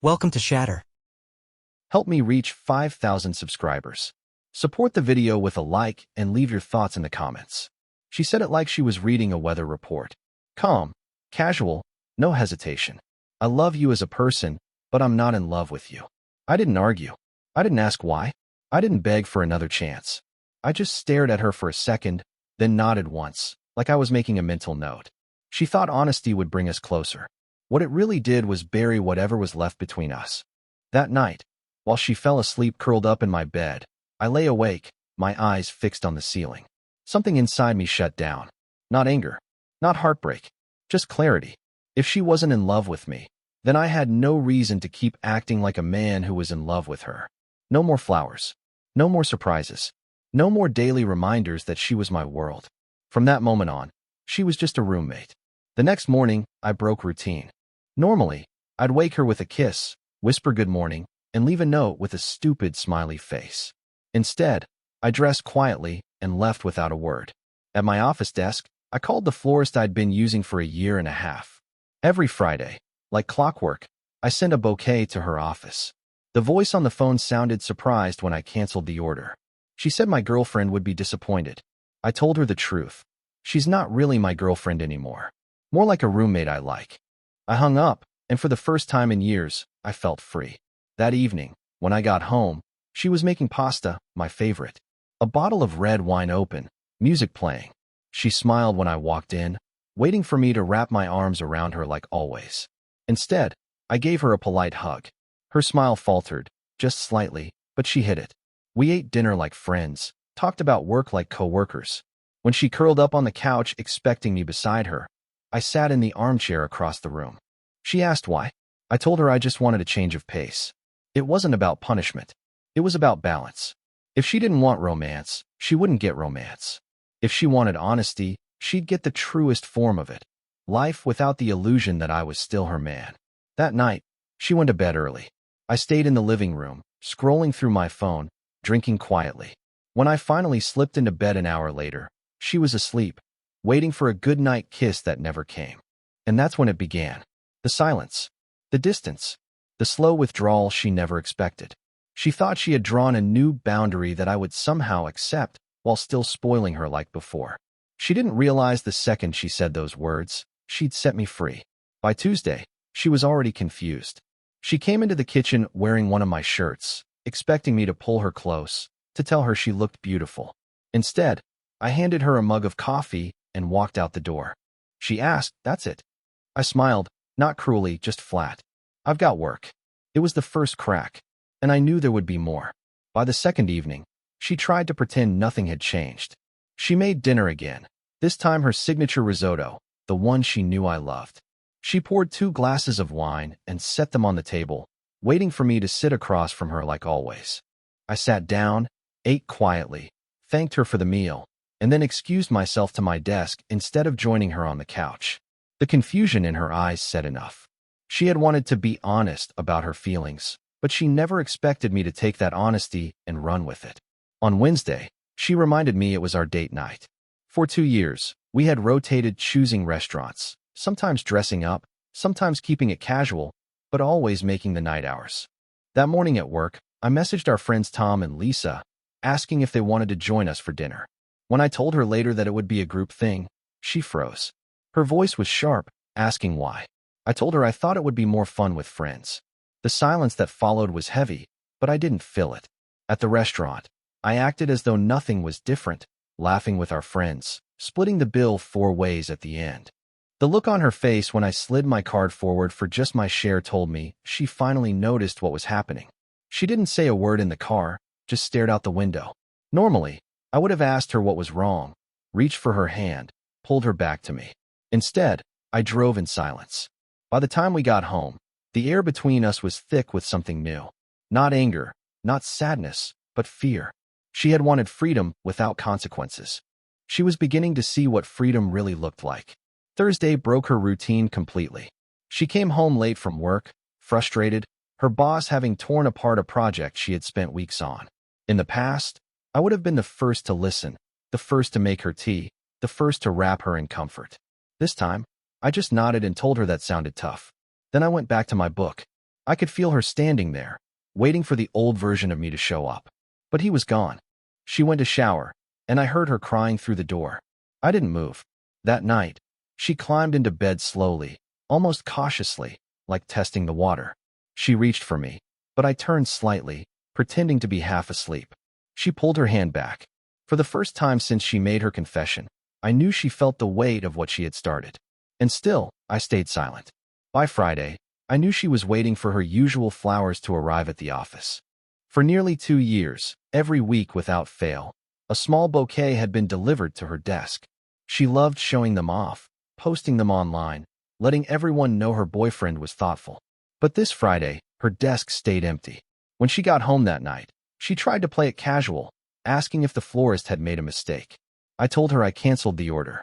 Welcome to Shatter. Help me reach 5,000 subscribers. Support the video with a like and leave your thoughts in the comments. She said it like she was reading a weather report. Calm, casual, no hesitation. I love you as a person, but I'm not in love with you. I didn't argue. I didn't ask why. I didn't beg for another chance. I just stared at her for a second, then nodded once, like I was making a mental note. She thought honesty would bring us closer. What it really did was bury whatever was left between us. That night, while she fell asleep curled up in my bed, I lay awake, my eyes fixed on the ceiling. Something inside me shut down. Not anger, not heartbreak, just clarity. If she wasn't in love with me, then I had no reason to keep acting like a man who was in love with her. No more flowers. No more surprises. No more daily reminders that she was my world. From that moment on, she was just a roommate. The next morning, I broke routine. Normally, I'd wake her with a kiss, whisper good morning, and leave a note with a stupid smiley face. Instead, I dressed quietly and left without a word. At my office desk, I called the florist I'd been using for a year and a half. Every Friday, like clockwork, I sent a bouquet to her office. The voice on the phone sounded surprised when I canceled the order. She said my girlfriend would be disappointed. I told her the truth. She's not really my girlfriend anymore. More like a roommate I like. I hung up, and for the first time in years, I felt free. That evening, when I got home, she was making pasta, my favorite. A bottle of red wine open, music playing. She smiled when I walked in, waiting for me to wrap my arms around her like always. Instead, I gave her a polite hug. Her smile faltered, just slightly, but she hid it. We ate dinner like friends, talked about work like co-workers. When she curled up on the couch expecting me beside her, I sat in the armchair across the room. She asked why. I told her I just wanted a change of pace. It wasn't about punishment. It was about balance. If she didn't want romance, she wouldn't get romance. If she wanted honesty, she'd get the truest form of it. Life without the illusion that I was still her man. That night, she went to bed early. I stayed in the living room, scrolling through my phone, drinking quietly. When I finally slipped into bed an hour later, she was asleep, waiting for a goodnight kiss that never came. And that's when it began. The silence. The distance. The slow withdrawal she never expected. She thought she had drawn a new boundary that I would somehow accept while still spoiling her like before. She didn't realize the second she said those words, she'd set me free. By Tuesday, she was already confused. She came into the kitchen wearing one of my shirts, expecting me to pull her close, to tell her she looked beautiful. Instead, I handed her a mug of coffee and walked out the door. She asked, "That's it?" I smiled, not cruelly, just flat. "I've got work." It was the first crack, and I knew there would be more. By the second evening, she tried to pretend nothing had changed. She made dinner again, this time her signature risotto, the one she knew I loved. She poured 2 glasses of wine and set them on the table, waiting for me to sit across from her like always. I sat down, ate quietly, thanked her for the meal, and then excused myself to my desk instead of joining her on the couch. The confusion in her eyes said enough. She had wanted to be honest about her feelings, but she never expected me to take that honesty and run with it. On Wednesday, she reminded me it was our date night. For 2 years, we had rotated choosing restaurants, sometimes dressing up, sometimes keeping it casual, but always making the night ours. That morning at work, I messaged our friends Tom and Lisa, asking if they wanted to join us for dinner. When I told her later that it would be a group thing, she froze. Her voice was sharp, asking why. I told her I thought it would be more fun with friends. The silence that followed was heavy, but I didn't feel it. At the restaurant, I acted as though nothing was different, laughing with our friends, splitting the bill 4 ways at the end. The look on her face when I slid my card forward for just my share told me she finally noticed what was happening. She didn't say a word in the car, just stared out the window. Normally, I would have asked her what was wrong, reached for her hand, pulled her back to me. Instead, I drove in silence. By the time we got home, the air between us was thick with something new. Not anger, not sadness, but fear. She had wanted freedom without consequences. She was beginning to see what freedom really looked like. Thursday broke her routine completely. She came home late from work, frustrated, her boss having torn apart a project she had spent weeks on. In the past, I would have been the first to listen, the first to make her tea, the first to wrap her in comfort. This time, I just nodded and told her that sounded tough. Then I went back to my book. I could feel her standing there, waiting for the old version of me to show up. But he was gone. She went to shower, and I heard her crying through the door. I didn't move. That night, she climbed into bed slowly, almost cautiously, like testing the water. She reached for me, but I turned slightly, pretending to be half asleep. She pulled her hand back. For the first time since she made her confession, I knew she felt the weight of what she had started. And still, I stayed silent. By Friday, I knew she was waiting for her usual flowers to arrive at the office. For nearly 2 years, every week without fail, a small bouquet had been delivered to her desk. She loved showing them off, posting them online, letting everyone know her boyfriend was thoughtful. But this Friday, her desk stayed empty. When she got home that night, she tried to play it casual, asking if the florist had made a mistake. I told her I canceled the order.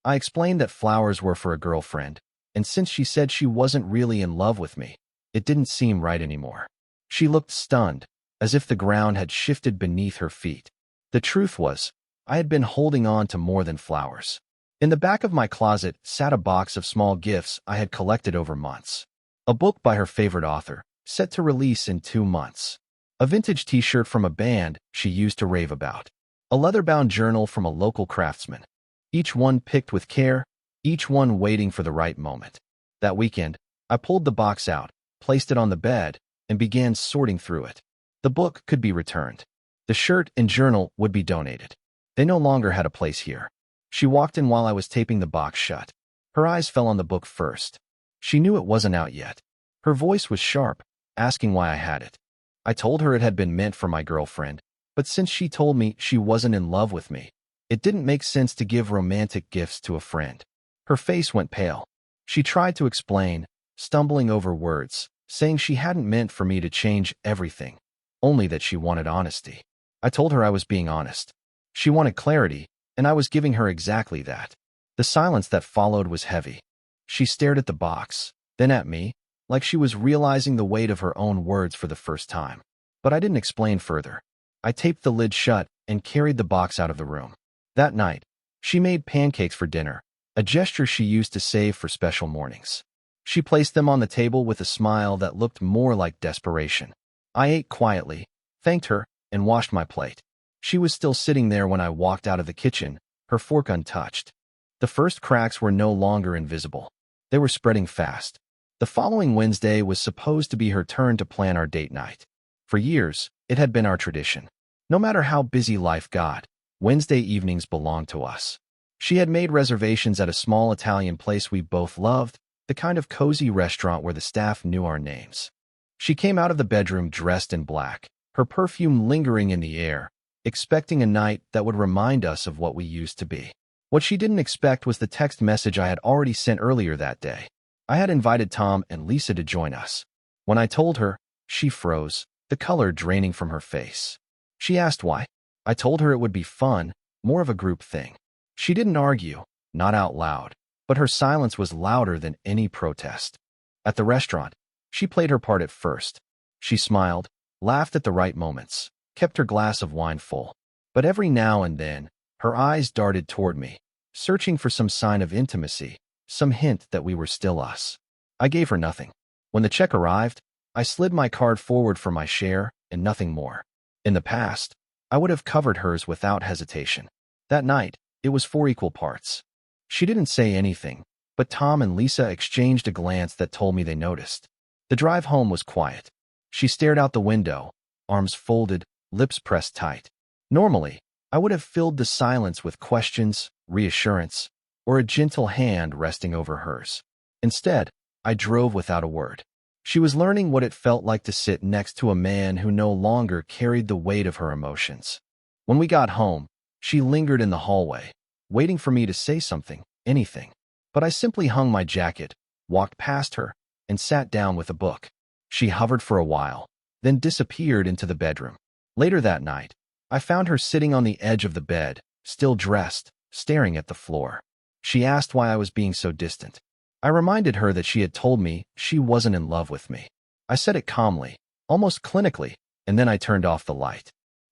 I explained that flowers were for a girlfriend, and since she said she wasn't really in love with me, it didn't seem right anymore. She looked stunned, as if the ground had shifted beneath her feet. The truth was, I had been holding on to more than flowers. In the back of my closet sat a box of small gifts I had collected over months. A book by her favorite author, set to release in 2 months. A vintage t-shirt from a band she used to rave about. A leather-bound journal from a local craftsman. Each one picked with care, each one waiting for the right moment. That weekend, I pulled the box out, placed it on the bed, and began sorting through it. The book could be returned. The shirt and journal would be donated. They no longer had a place here. She walked in while I was taping the box shut. Her eyes fell on the book first. She knew it wasn't out yet. Her voice was sharp, asking why I had it. I told her it had been meant for my girlfriend, but since she told me she wasn't in love with me, it didn't make sense to give romantic gifts to a friend. Her face went pale. She tried to explain, stumbling over words, saying she hadn't meant for me to change everything, only that she wanted honesty. I told her I was being honest. She wanted clarity, and I was giving her exactly that. The silence that followed was heavy. She stared at the box, then at me, like she was realizing the weight of her own words for the first time. But I didn't explain further. I taped the lid shut and carried the box out of the room. That night, she made pancakes for dinner, a gesture she used to save for special mornings. She placed them on the table with a smile that looked more like desperation. I ate quietly, thanked her, and washed my plate. She was still sitting there when I walked out of the kitchen, her fork untouched. The first cracks were no longer invisible. They were spreading fast. The following Wednesday was supposed to be her turn to plan our date night. For years, it had been our tradition. No matter how busy life got, Wednesday evenings belonged to us. She had made reservations at a small Italian place we both loved, the kind of cozy restaurant where the staff knew our names. She came out of the bedroom dressed in black, her perfume lingering in the air, expecting a night that would remind us of what we used to be. What she didn't expect was the text message I had already sent earlier that day. I had invited Tom and Lisa to join us. When I told her, she froze, the color draining from her face. She asked why. I told her it would be fun, more of a group thing. She didn't argue, not out loud, but her silence was louder than any protest. At the restaurant, she played her part at first. She smiled, laughed at the right moments, kept her glass of wine full. But every now and then, her eyes darted toward me, searching for some sign of intimacy, some hint that we were still us. I gave her nothing. When the check arrived, I slid my card forward for my share and nothing more. In the past, I would have covered hers without hesitation. That night, it was 4 equal parts. She didn't say anything, but Tom and Lisa exchanged a glance that told me they noticed. The drive home was quiet. She stared out the window, arms folded, lips pressed tight. Normally, I would have filled the silence with questions, reassurance, or a gentle hand resting over hers. Instead, I drove without a word. She was learning what it felt like to sit next to a man who no longer carried the weight of her emotions. When we got home, she lingered in the hallway, waiting for me to say something, anything. But I simply hung my jacket, walked past her, and sat down with a book. She hovered for a while, then disappeared into the bedroom. Later that night, I found her sitting on the edge of the bed, still dressed, staring at the floor. She asked why I was being so distant. I reminded her that she had told me she wasn't in love with me. I said it calmly, almost clinically, and then I turned off the light.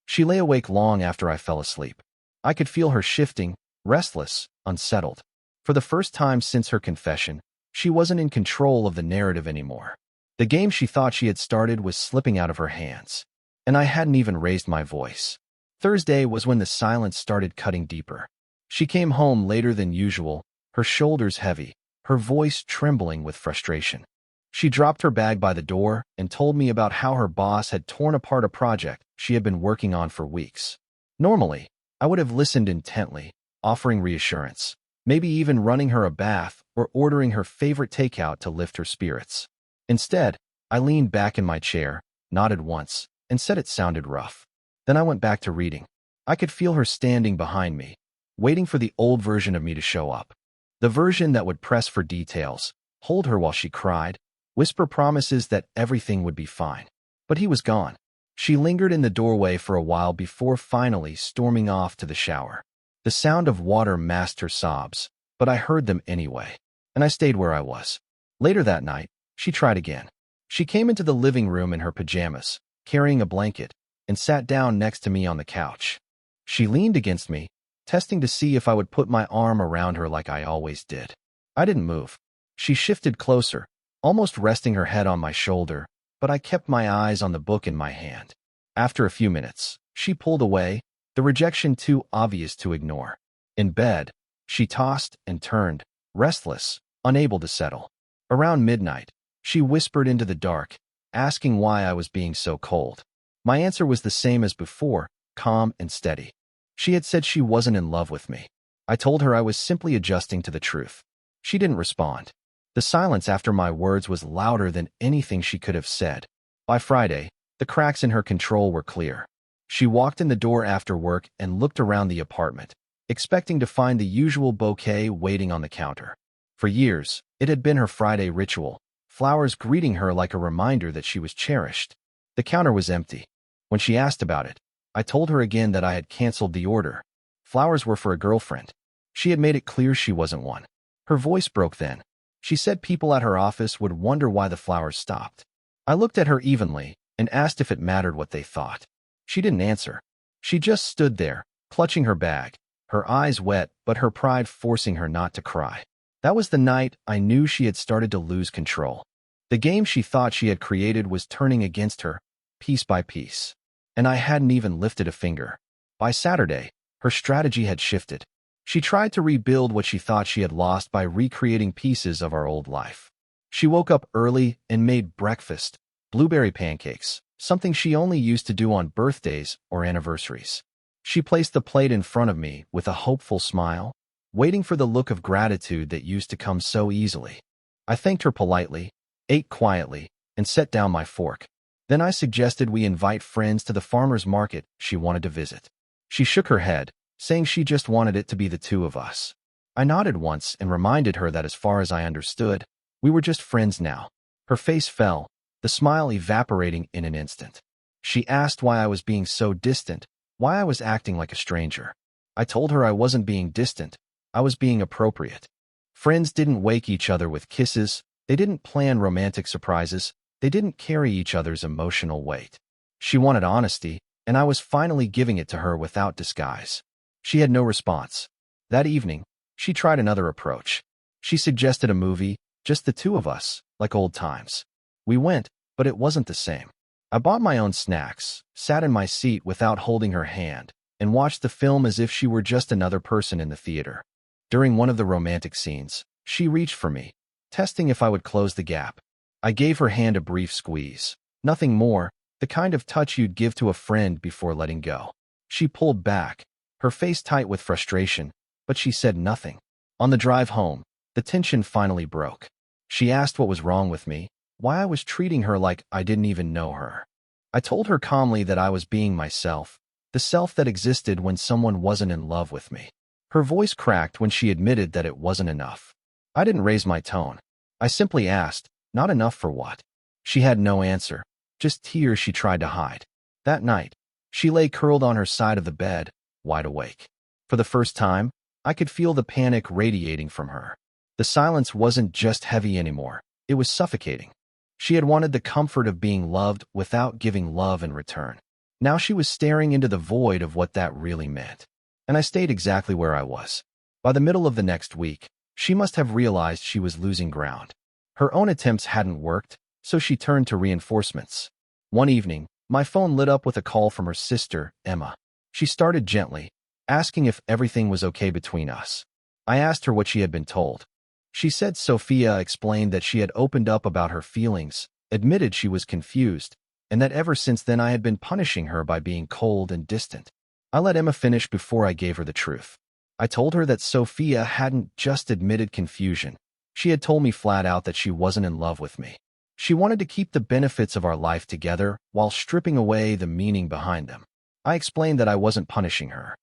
She lay awake long after I fell asleep. I could feel her shifting, restless, unsettled. For the first time since her confession, she wasn't in control of the narrative anymore. The game she thought she had started was slipping out of her hands, and I hadn't even raised my voice. Thursday was when the silence started cutting deeper. She came home later than usual, her shoulders heavy, her voice trembling with frustration. She dropped her bag by the door and told me about how her boss had torn apart a project she had been working on for weeks. Normally, I would have listened intently, offering reassurance, maybe even running her a bath or ordering her favorite takeout to lift her spirits. Instead, I leaned back in my chair, nodded once, and said it sounded rough. Then I went back to reading. I could feel her standing behind me, waiting for the old version of me to show up. The version that would press for details, hold her while she cried, whisper promises that everything would be fine. But he was gone. She lingered in the doorway for a while before finally storming off to the shower. The sound of water masked her sobs, but I heard them anyway, and I stayed where I was. Later that night, she tried again. She came into the living room in her pajamas, carrying a blanket, and sat down next to me on the couch. She leaned against me, testing to see if I would put my arm around her like I always did. I didn't move. She shifted closer, almost resting her head on my shoulder, but I kept my eyes on the book in my hand. After a few minutes, she pulled away, the rejection too obvious to ignore. In bed, she tossed and turned, restless, unable to settle. Around midnight, she whispered into the dark, asking why I was being so cold. My answer was the same as before, calm and steady. She had said she wasn't in love with me. I told her I was simply adjusting to the truth. She didn't respond. The silence after my words was louder than anything she could have said. By Friday, the cracks in her control were clear. She walked in the door after work and looked around the apartment, expecting to find the usual bouquet waiting on the counter. For years, it had been her Friday ritual, flowers greeting her like a reminder that she was cherished. The counter was empty. When she asked about it, I told her again that I had canceled the order. Flowers were for a girlfriend. She had made it clear she wasn't one. Her voice broke then. She said people at her office would wonder why the flowers stopped. I looked at her evenly and asked if it mattered what they thought. She didn't answer. She just stood there, clutching her bag, her eyes wet but her pride forcing her not to cry. That was the night I knew she had started to lose control. The game she thought she had created was turning against her, piece by piece. And I hadn't even lifted a finger. By Saturday, her strategy had shifted. She tried to rebuild what she thought she had lost by recreating pieces of our old life. She woke up early and made breakfast, blueberry pancakes, something she only used to do on birthdays or anniversaries. She placed the plate in front of me with a hopeful smile, waiting for the look of gratitude that used to come so easily. I thanked her politely, ate quietly, and set down my fork. Then I suggested we invite friends to the farmer's market she wanted to visit. She shook her head, saying she just wanted it to be the two of us. I nodded once and reminded her that as far as I understood, we were just friends now. Her face fell, the smile evaporating in an instant. She asked why I was being so distant, why I was acting like a stranger. I told her I wasn't being distant, I was being appropriate. Friends didn't wake each other with kisses, they didn't plan romantic surprises, they didn't carry each other's emotional weight. She wanted honesty, and I was finally giving it to her without disguise. She had no response. That evening, she tried another approach. She suggested a movie, just the two of us, like old times. We went, but it wasn't the same. I bought my own snacks, sat in my seat without holding her hand, and watched the film as if she were just another person in the theater. During one of the romantic scenes, she reached for me, testing if I would close the gap. I gave her hand a brief squeeze. Nothing more, the kind of touch you'd give to a friend before letting go. She pulled back, her face tight with frustration, but she said nothing. On the drive home, the tension finally broke. She asked what was wrong with me, why I was treating her like I didn't even know her. I told her calmly that I was being myself, the self that existed when someone wasn't in love with me. Her voice cracked when she admitted that it wasn't enough. I didn't raise my tone. I simply asked, not enough for what? She had no answer, just tears she tried to hide. That night, she lay curled on her side of the bed, wide awake. For the first time, I could feel the panic radiating from her. The silence wasn't just heavy anymore, it was suffocating. She had wanted the comfort of being loved without giving love in return. Now she was staring into the void of what that really meant. And I stayed exactly where I was. By the middle of the next week, she must have realized she was losing ground. Her own attempts hadn't worked, so she turned to reinforcements. One evening, my phone lit up with a call from her sister, Emma. She started gently, asking if everything was okay between us. I asked her what she had been told. She said Sophia explained that she had opened up about her feelings, admitted she was confused, and that ever since then I had been punishing her by being cold and distant. I let Emma finish before I gave her the truth. I told her that Sophia hadn't just admitted confusion. She had told me flat out that she wasn't in love with me. She wanted to keep the benefits of our life together while stripping away the meaning behind them. I explained that I wasn't punishing her.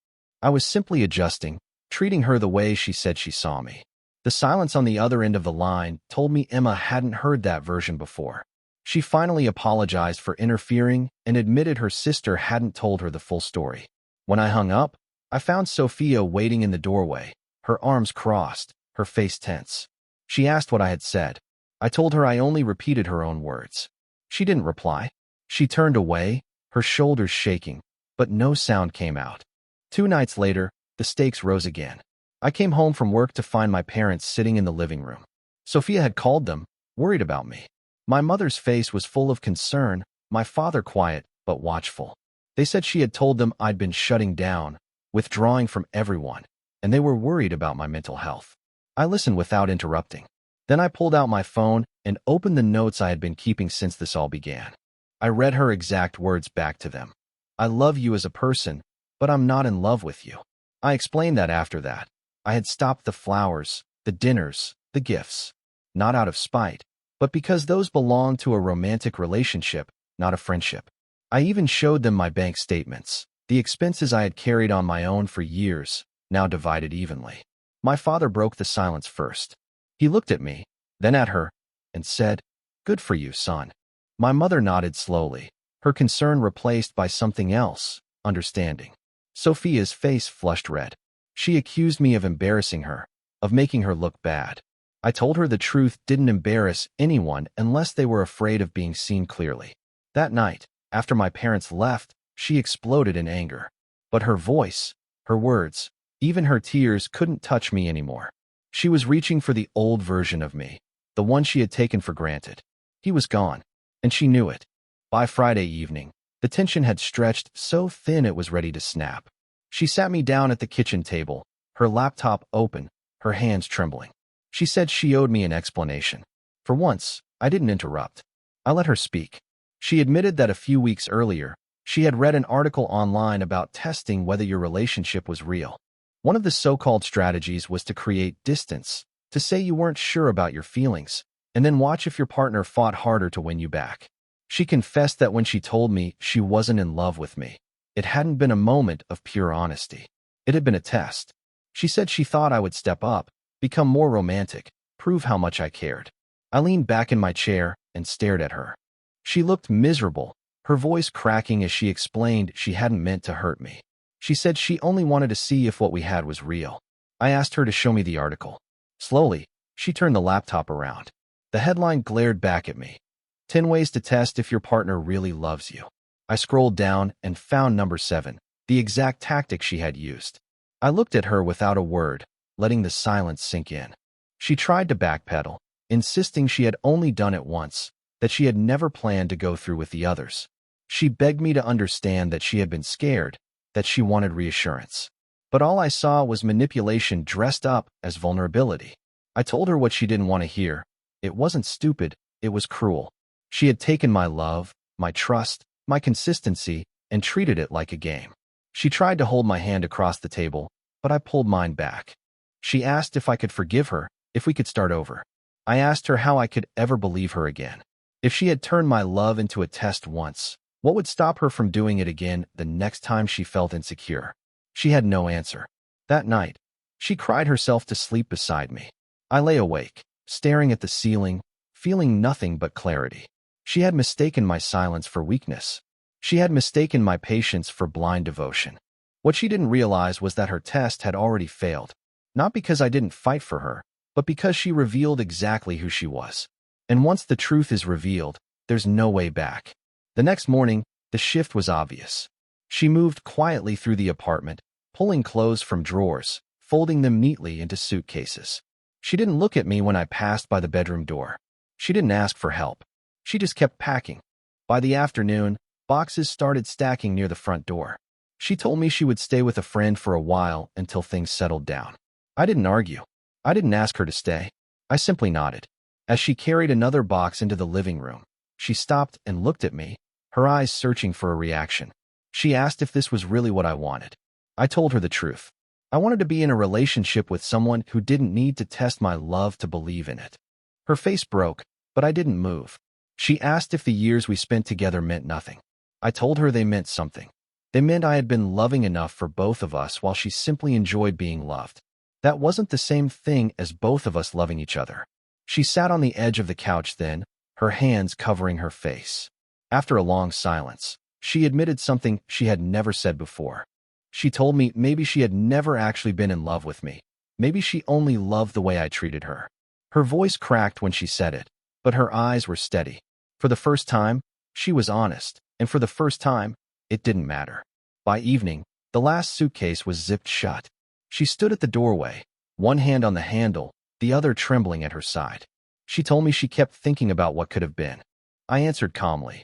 I was simply adjusting, treating her the way she said she saw me. The silence on the other end of the line told me Emma hadn't heard that version before. She finally apologized for interfering and admitted her sister hadn't told her the full story. When I hung up, I found Sophia waiting in the doorway, her arms crossed, her face tense. She asked what I had said. I told her I only repeated her own words. She didn't reply. She turned away, her shoulders shaking, but no sound came out. 2 nights later, the stakes rose again. I came home from work to find my parents sitting in the living room. Sophia had called them, worried about me. My mother's face was full of concern, my father quiet but watchful. They said she had told them I'd been shutting down, withdrawing from everyone, and they were worried about my mental health. I listened without interrupting. Then I pulled out my phone and opened the notes I had been keeping since this all began. I read her exact words back to them. I love you as a person, but I'm not in love with you. I explained that after that. I had stopped the flowers, the dinners, the gifts. Not out of spite, but because those belonged to a romantic relationship, not a friendship. I even showed them my bank statements, the expenses I had carried on my own for years, now divided evenly. My father broke the silence first. He looked at me, then at her, and said, "Good for you, son." My mother nodded slowly, her concern replaced by something else, understanding. Sophia's face flushed red. She accused me of embarrassing her, of making her look bad. I told her the truth didn't embarrass anyone unless they were afraid of being seen clearly. That night, after my parents left, she exploded in anger. But her voice, her words, even her tears couldn't touch me anymore. She was reaching for the old version of me, the one she had taken for granted. He was gone, and she knew it. By Friday evening, the tension had stretched so thin it was ready to snap. She sat me down at the kitchen table, her laptop open, her hands trembling. She said she owed me an explanation. For once, I didn't interrupt. I let her speak. She admitted that a few weeks earlier, she had read an article online about testing whether your relationship was real. One of the so-called strategies was to create distance, to say you weren't sure about your feelings, and then watch if your partner fought harder to win you back. She confessed that when she told me she wasn't in love with me, it hadn't been a moment of pure honesty. It had been a test. She said she thought I would step up, become more romantic, prove how much I cared. I leaned back in my chair and stared at her. She looked miserable, her voice cracking as she explained she hadn't meant to hurt me. She said she only wanted to see if what we had was real. I asked her to show me the article. Slowly, she turned the laptop around. The headline glared back at me. 10 ways to test if your partner really loves you. I scrolled down and found number 7, the exact tactic she had used. I looked at her without a word, letting the silence sink in. She tried to backpedal, insisting she had only done it once, that she had never planned to go through with the others. She begged me to understand that she had been scared, that she wanted reassurance. But all I saw was manipulation dressed up as vulnerability. I told her what she didn't want to hear. It wasn't stupid, it was cruel. She had taken my love, my trust, my consistency, and treated it like a game. She tried to hold my hand across the table, but I pulled mine back. She asked if I could forgive her, if we could start over. I asked her how I could ever believe her again. If she had turned my love into a test once, what would stop her from doing it again the next time she felt insecure? She had no answer. That night, she cried herself to sleep beside me. I lay awake, staring at the ceiling, feeling nothing but clarity. She had mistaken my silence for weakness. She had mistaken my patience for blind devotion. What she didn't realize was that her test had already failed, not because I didn't fight for her, but because she revealed exactly who she was. And once the truth is revealed, there's no way back. The next morning, the shift was obvious. She moved quietly through the apartment, pulling clothes from drawers, folding them neatly into suitcases. She didn't look at me when I passed by the bedroom door. She didn't ask for help. She just kept packing. By the afternoon, boxes started stacking near the front door. She told me she would stay with a friend for a while until things settled down. I didn't argue. I didn't ask her to stay. I simply nodded. As she carried another box into the living room, she stopped and looked at me, her eyes searching for a reaction. She asked if this was really what I wanted. I told her the truth. I wanted to be in a relationship with someone who didn't need to test my love to believe in it. Her face broke, but I didn't move. She asked if the years we spent together meant nothing. I told her they meant something. They meant I had been loving enough for both of us while she simply enjoyed being loved. That wasn't the same thing as both of us loving each other. She sat on the edge of the couch then, her hands covering her face. After a long silence, she admitted something she had never said before. She told me maybe she had never actually been in love with me. Maybe she only loved the way I treated her. Her voice cracked when she said it, but her eyes were steady. For the first time, she was honest, and for the first time, it didn't matter. By evening, the last suitcase was zipped shut. She stood at the doorway, one hand on the handle, the other trembling at her side. She told me she kept thinking about what could have been. I answered calmly.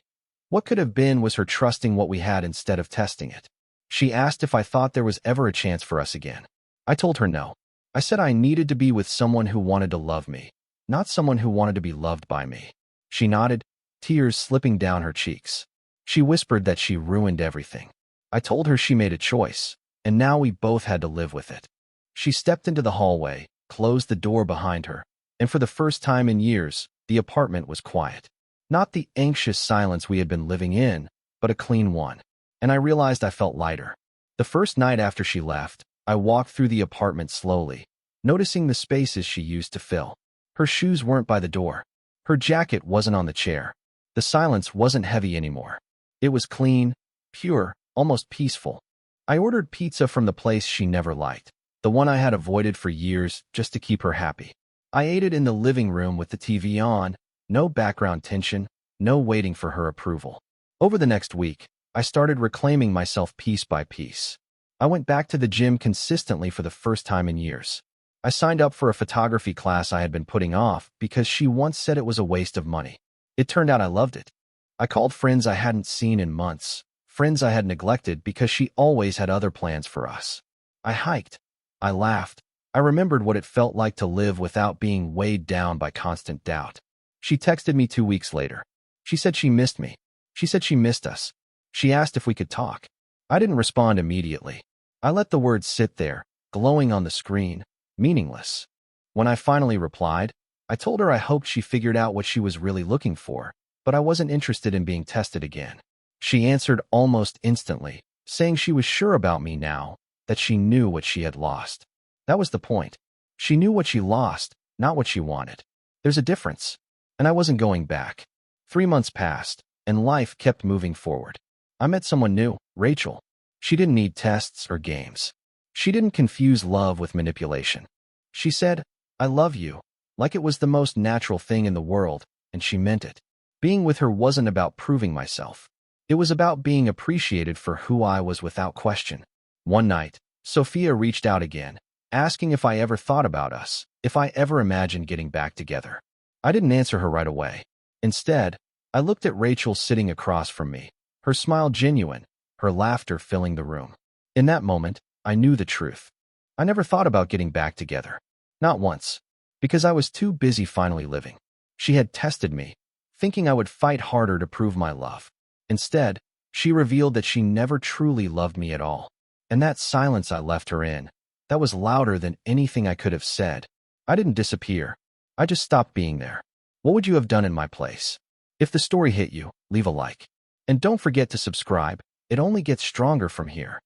What could have been was her trusting what we had instead of testing it. She asked if I thought there was ever a chance for us again. I told her no. I said I needed to be with someone who wanted to love me, not someone who wanted to be loved by me. She nodded, tears slipping down her cheeks. She whispered that she ruined everything. I told her she made a choice, and now we both had to live with it. She stepped into the hallway, closed the door behind her, and for the first time in years, the apartment was quiet. Not the anxious silence we had been living in, but a clean one. And I realized I felt lighter. The first night after she left, I walked through the apartment slowly, noticing the spaces she used to fill. Her shoes weren't by the door. Her jacket wasn't on the chair. The silence wasn't heavy anymore. It was clean, pure, almost peaceful. I ordered pizza from the place she never liked, the one I had avoided for years just to keep her happy. I ate it in the living room with the TV on, no background tension, no waiting for her approval. Over the next week, I started reclaiming myself piece by piece. I went back to the gym consistently for the first time in years. I signed up for a photography class I had been putting off because she once said it was a waste of money. It turned out I loved it. I called friends I hadn't seen in months, friends I had neglected because she always had other plans for us. I hiked. I laughed. I remembered what it felt like to live without being weighed down by constant doubt. She texted me 2 weeks later. She said she missed me. She said she missed us. She asked if we could talk. I didn't respond immediately. I let the words sit there, glowing on the screen, meaningless. When I finally replied, I told her I hoped she figured out what she was really looking for, but I wasn't interested in being tested again. She answered almost instantly, saying she was sure about me now, that she knew what she had lost. That was the point. She knew what she lost, not what she wanted. There's a difference. And I wasn't going back. 3 months passed, and life kept moving forward. I met someone new, Rachel. She didn't need tests or games. She didn't confuse love with manipulation. She said, "I love you," like it was the most natural thing in the world, and she meant it. Being with her wasn't about proving myself. It was about being appreciated for who I was without question. One night, Sophia reached out again, asking if I ever thought about us, if I ever imagined getting back together. I didn't answer her right away. Instead, I looked at Rachel sitting across from me, her smile genuine, her laughter filling the room. In that moment, I knew the truth. I never thought about getting back together. Not once. Because I was too busy finally living. She had tested me, thinking I would fight harder to prove my love. Instead, she revealed that she never truly loved me at all. And that silence I left her in, that was louder than anything I could have said. I didn't disappear. I just stopped being there. What would you have done in my place? If the story hit you, leave a like. And don't forget to subscribe. It only gets stronger from here.